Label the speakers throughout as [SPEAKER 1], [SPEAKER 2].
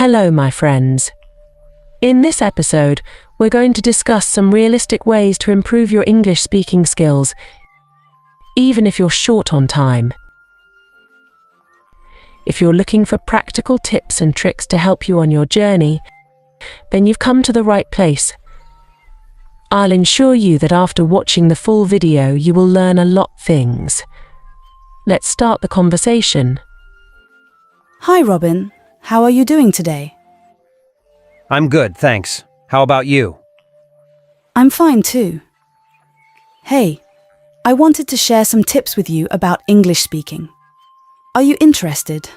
[SPEAKER 1] Hello, my friends. In this episode, we're going to discuss some realistic ways to improve your English speaking skills, even if you're short on time. If you're looking for practical tips and tricks to help you on your journey, then you've come to the right place. I'll ensure you that after watching the full video, you will learn a lot of things. Let's start the conversation.
[SPEAKER 2] Hi, Robin. How are you doing today?
[SPEAKER 3] I'm good, thanks. How about you?
[SPEAKER 2] I'm fine too. Hey, I wanted to share some tips with you about English speaking. Are you interested?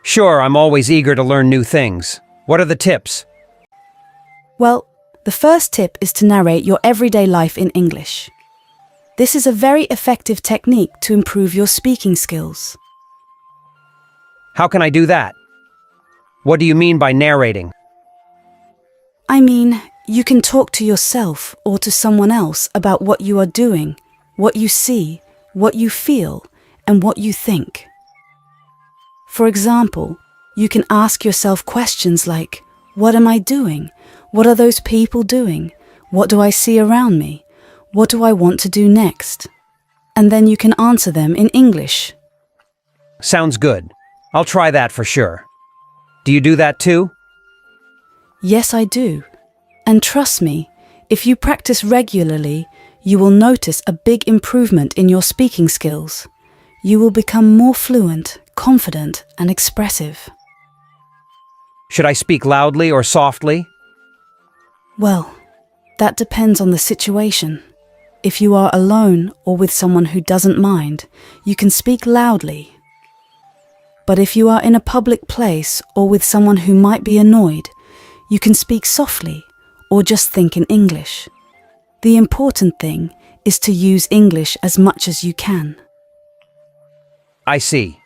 [SPEAKER 3] Sure, I'm always eager to learn new things. What are the tips?
[SPEAKER 2] Well, the first tip is to narrate your everyday life in English. This is a very effective technique to improve your speaking skills.
[SPEAKER 3] How can I do that? What do you mean by narrating?
[SPEAKER 2] I mean, you can talk to yourself or to someone else about what you are doing, what you see, what you feel, and what you think. For example, you can ask yourself questions like, what am I doing? What are those people doing? What do I see around me? What do I want to do next? And then you can answer them in English.
[SPEAKER 3] Sounds good. I'll try that for sure. Do you do that too?
[SPEAKER 2] Yes, I do. And trust me, if you practice regularly, you will notice a big improvement in your speaking skills. You will become more fluent, confident, and expressive.
[SPEAKER 3] Should I speak loudly or softly?
[SPEAKER 2] Well, that depends on the situation. If you are alone or with someone who doesn't mind, you can speak loudly. But if you are in a public place or with someone who might be annoyed, you can speak softly or just think in English. The important thing is to use English as much as you can.
[SPEAKER 3] I see.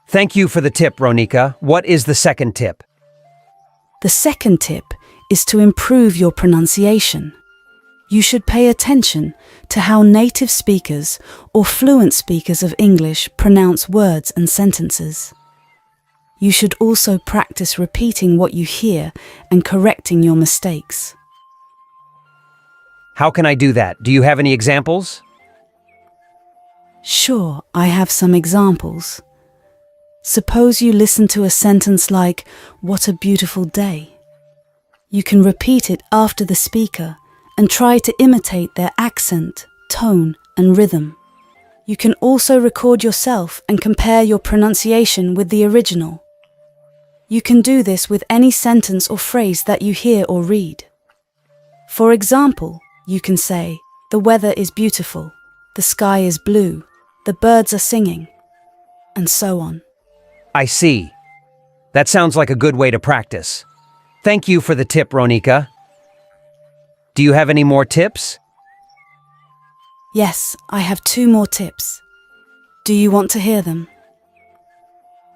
[SPEAKER 3] Thank you for the tip, Ronika. What is the second tip?
[SPEAKER 2] The second tip is to improve your pronunciation. You should pay attention to how native speakers or fluent speakers of English pronounce words and sentences. You should also practice repeating what you hear and correcting your mistakes.
[SPEAKER 3] How can I do that? Do you have any examples?
[SPEAKER 2] Sure, I have some examples. Suppose you listen to a sentence like, "What a beautiful day." You can repeat it after the speaker and try to imitate their accent, tone, and rhythm. You can also record yourself and compare your pronunciation with the original. You can do this with any sentence or phrase that you hear or read. For example, you can say, "The weather is beautiful," "The sky is blue," "The birds are singing," and so on.
[SPEAKER 3] I see. That sounds like a good way to practice. Thank you for the tip, Ronika. Do you have any more tips?
[SPEAKER 2] Yes, I have 2 more tips. Do you want to hear them?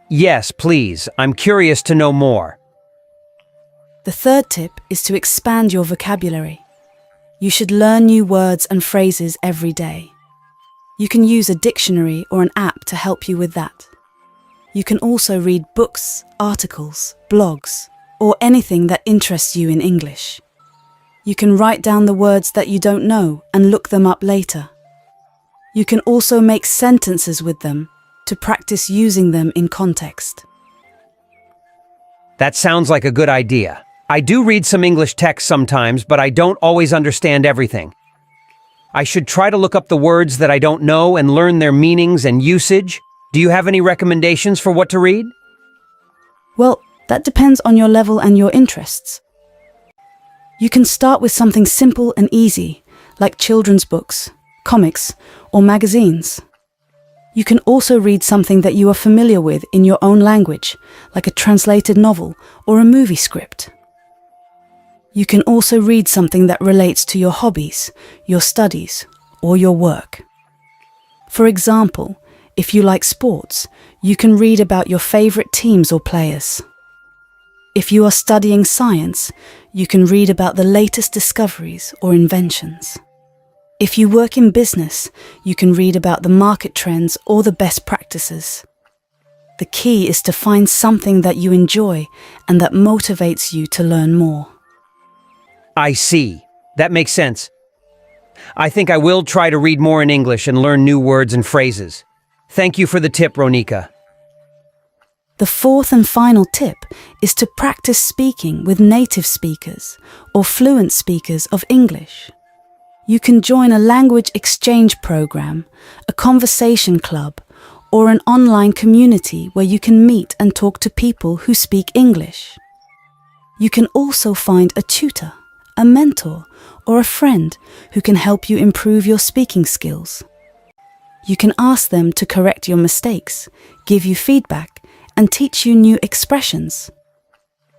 [SPEAKER 3] Yes, please. I'm curious to know more.
[SPEAKER 2] The third tip is to expand your vocabulary. You should learn new words and phrases every day. You can use a dictionary or an app to help you with that. You can also read books, articles, blogs, or anything that interests you in English. You can write down the words that you don't know and look them up later. You can also make sentences with them to practice using them in context.
[SPEAKER 3] That sounds like a good idea. I do read some English text sometimes, but I don't always understand everything. I should try to look up the words that I don't know and learn their meanings and usage. Do you have any recommendations for what to read?
[SPEAKER 2] Well, that depends on your level and your interests. You can start with something simple and easy, like children's books, comics, or magazines. You can also read something that you are familiar with in your own language, like a translated novel or a movie script. You can also read something that relates to your hobbies, your studies, or your work. For example, if you like sports, you can read about your favorite teams or players. If you are studying science, you can read about the latest discoveries or inventions. If you work in business, you can read about the market trends or the best practices. The key is to find something that you enjoy and that motivates you to learn more.
[SPEAKER 3] I see. That makes sense. I think I will try to read more in English and learn new words and phrases. Thank you for the tip, Ronika.
[SPEAKER 2] The fourth and final tip is to practice speaking with native speakers or fluent speakers of English. You can join a language exchange program, a conversation club, or an online community where you can meet and talk to people who speak English. You can also find a tutor, a mentor, or a friend who can help you improve your speaking skills. You can ask them to correct your mistakes, give you feedback, and teach you new expressions.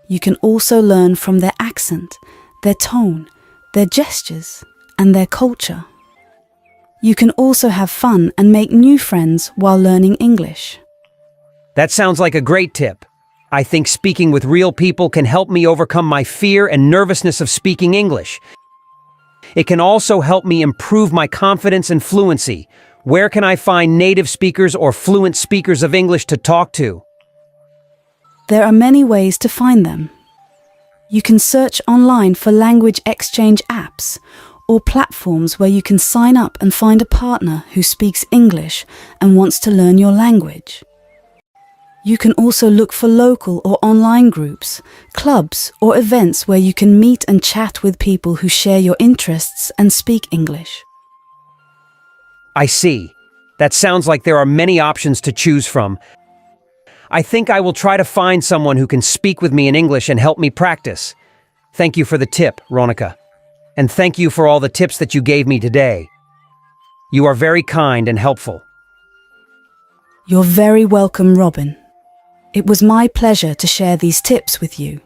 [SPEAKER 2] You can also learn from their accent, their tone, their gestures, and their culture. You can also have fun and make new friends while learning English.
[SPEAKER 3] That sounds like a great tip. I think speaking with real people can help me overcome my fear and nervousness of speaking English. It can also help me improve my confidence and fluency. Where can I find native speakers or fluent speakers of English to talk to?
[SPEAKER 2] There are many ways to find them. You can search online for language exchange apps or platforms where you can sign up and find a partner who speaks English and wants to learn your language. You can also look for local or online groups, clubs, or events where you can meet and chat with people who share your interests and speak English.
[SPEAKER 3] I see. That sounds like there are many options to choose from. I think I will try to find someone who can speak with me in English and help me practice. Thank you for the tip, Ronika. And thank you for all the tips that you gave me today. You are very kind and helpful.
[SPEAKER 2] You're very welcome, Robin. It was my pleasure to share these tips with you.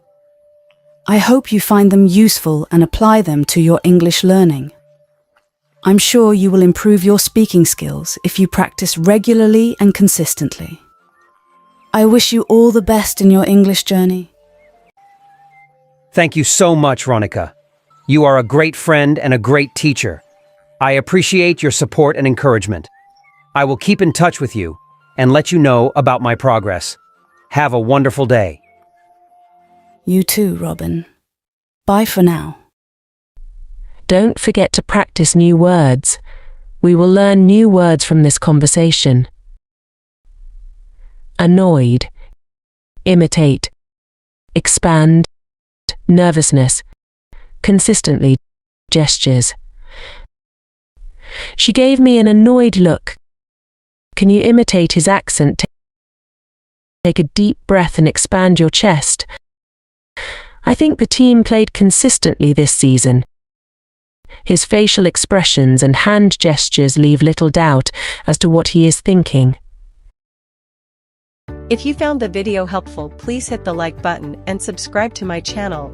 [SPEAKER 2] I hope you find them useful and apply them to your English learning. I'm sure you will improve your speaking skills if you practice regularly and consistently. I wish you all the best in your English journey.
[SPEAKER 3] Thank you so much, Ronika. You are a great friend and a great teacher. I appreciate your support and encouragement. I will keep in touch with you and let you know about my progress. Have a wonderful day.
[SPEAKER 2] You too, Robin. Bye for now.
[SPEAKER 1] Don't forget to practice new words. We will learn new words from this conversation. Annoyed, imitate, expand, nervousness, consistently, gestures. She gave me an annoyed look. Can you imitate his accent? Take a deep breath and expand your chest. I think the team played consistently this season. His facial expressions and hand gestures leave little doubt as to what he is thinking.
[SPEAKER 4] If you found the video helpful, please hit the like button and subscribe to my channel.